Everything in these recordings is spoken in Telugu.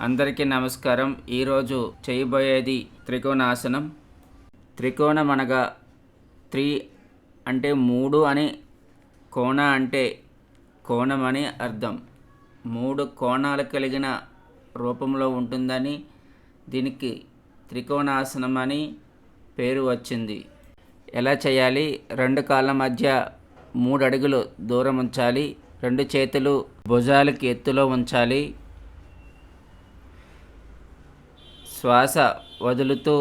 అందరికీ నమస్కారం. ఈరోజు చేయబోయేది త్రికోణాసనం. త్రికోణం అనగా త్రీ అంటే 3 అని, కోణ అంటే కోణం అని అర్థం. 3 కోణాలు కలిగిన రూపంలో ఉంటుందని దీనికి త్రికోణాసనం అని పేరు వచ్చింది. ఎలా చేయాలి? 2 కాళ్ళ మధ్య 3 అడుగులు దూరం ఉంచాలి. 2 చేతులు భుజాలకి ఎత్తులో ఉంచాలి. శ్వాస వదులుతూ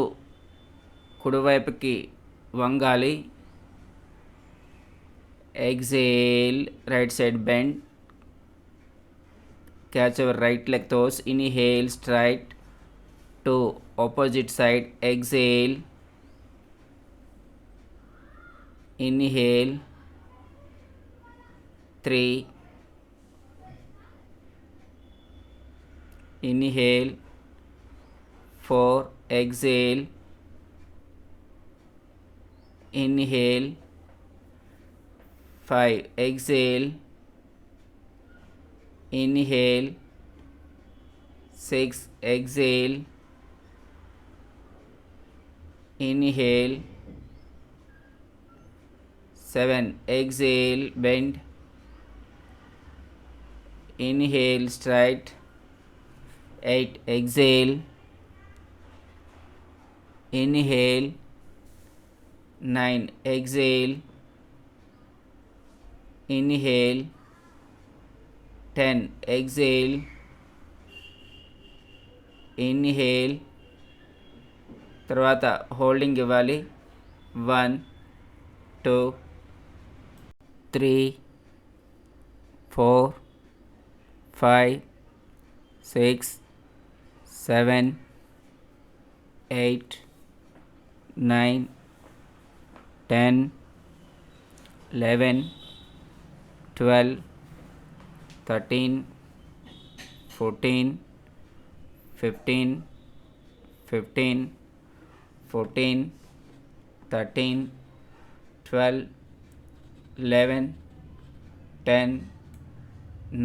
కుడివైపుకి వంగాలి. Exhale, right side bend. Catch your right leg toes. Inhale, straight to opposite side. Exhale. Inhale. 3. Inhale. 4. Exhale. Inhale. 5. Exhale. Inhale. 6. Exhale. Inhale. 7. Exhale. Bend. Inhale. Straight. 8. Exhale. Inhale. 9. Exhale. Inhale. 10. Exhale. Inhale. తర్వాత హోల్డింగ్ ఇవ్వాలి. 1 2 3 4 5 6 7 8 9 10 11 12 13 14 15 15 14 13 12 11 10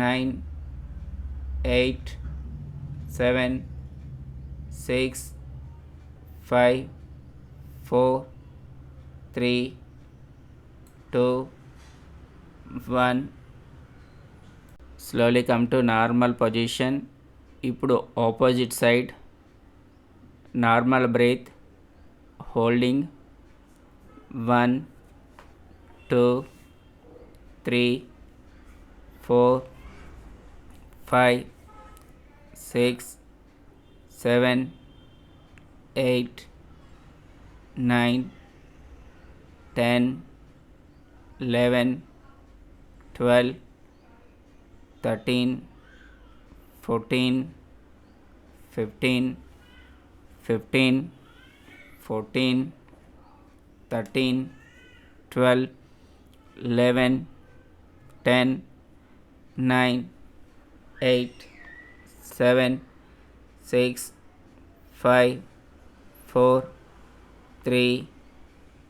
9 8 7 6 5 4 3 2 1. Slowly come to normal position. ఇప్పుడు opposite side. Normal breath. Holding 1 2 3 4 5 6 7 8 9 10 11 12 13 14 15 15 14 13 12 11 10 9 8 7 6 5 4 3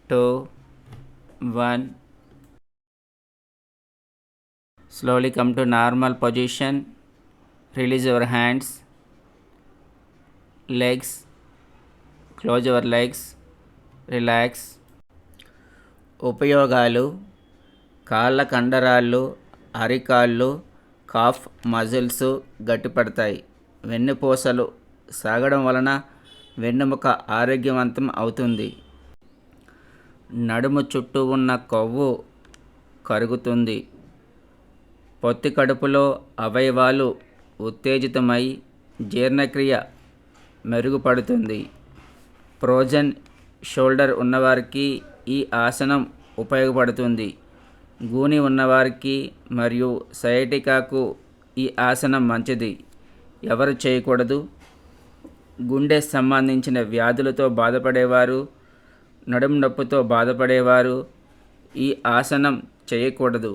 2 1. Slowly come to normal position. Release your hands, legs. Close your legs. Relax. ఉపయోగాలు: కాళ్ళ కండరాలు, అరికాళ్ళు, కాఫ్ మజిల్స్ గట్టిపడతాయి. వెన్నుపూసలు సాగడం వలన వెన్నెముక ఆరోగ్యవంతం అవుతుంది. నడుము చుట్టూ ఉన్న కొవ్వు కరుగుతుంది. పొత్తి కడుపులో అవయవాలు ఉత్తేజితమై జీర్ణక్రియ మెరుగుపడుతుంది. ఫ్రోజన్ షోల్డర్ ఉన్నవారికి ఈ ఆసనం ఉపయోగపడుతుంది. గూని ఉన్నవారికి మరియు సయాటికాకు ఈ ఆసనం మంచిది. ఎవరు చేయకూడదు? గుండె సంబంధించిన వ్యాధులతో బాధపడేవారు, నడుము నొప్పితో బాధపడేవారు ఈ ఆసనం చేయకూడదు.